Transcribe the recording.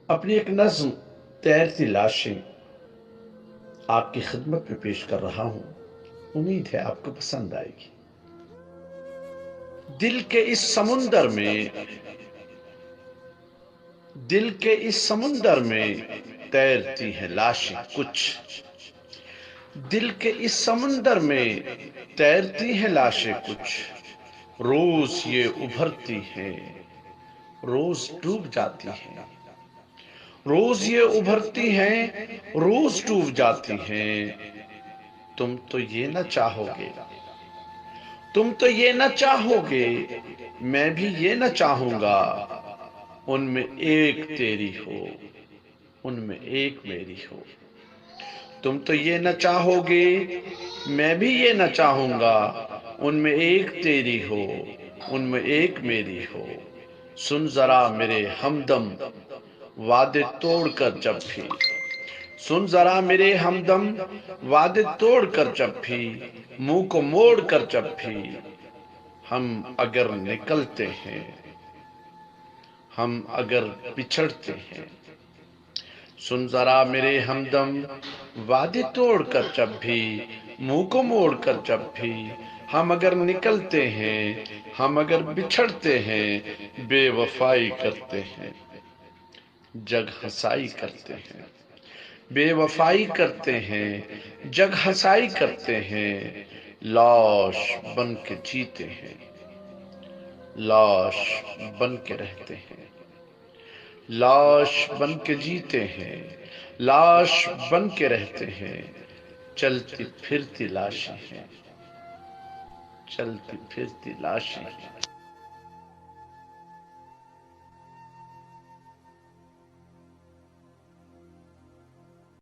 اپنی ایک نظم تیرتی لاشیں آپ کی خدمت میں پیش کر رہا ہوں، امید ہے آپ کو پسند آئے گی۔ دل کے اس سمندر میں تیرتی ہیں لاشیں کچھ، دل کے اس سمندر میں تیرتی ہیں لاشیں کچھ، روز یہ ابھرتی ہیں، روز ڈوب جاتی ہیں، روز یہ ابھرتی ہیں، روز ڈوب جاتی ہیں۔ تم تو یہ نہ چاہو گے، تم تو یہ نہ چاہو گے، میں بھی یہ نہ چاہوں گا، ان میں ایک تیری ہو، ان میں ایک میری ہو۔ تم تو یہ نہ چاہو گے، میں بھی یہ نہ چاہوں گا، ان میں ایک تیری ہو، ان میں ایک میری ہو۔ سن ذرا میرے ہمدم وعدے توڑ کر جب بھی، سن ذرا میرے ہمدم وعدے توڑ کر جب بھی، منہ کو موڑ کر جب بھی، ہم اگر نکلتے ہیں، ہم اگر بچھڑتے ہیں۔ سن ذرا میرے ہمدم وعدے توڑ کر جب بھی، منہ کو موڑ کر جب بھی، ہم اگر نکلتے ہیں، ہم اگر بچھڑتے ہیں، بے وفائی کرتے ہیں، جگ ہنسائی کرتے ہیں، بے وفائی کرتے ہیں، جگ ہنسائی کرتے ہیں، لاش بن کے جیتے ہیں، لاش بن کے رہتے ہیں، لاش بن کے جیتے ہیں، لاش بن کے رہتے ہیں، چلتی پھرتی لاشیں ہیں، چلتی پھرتی لاشیں ہیں۔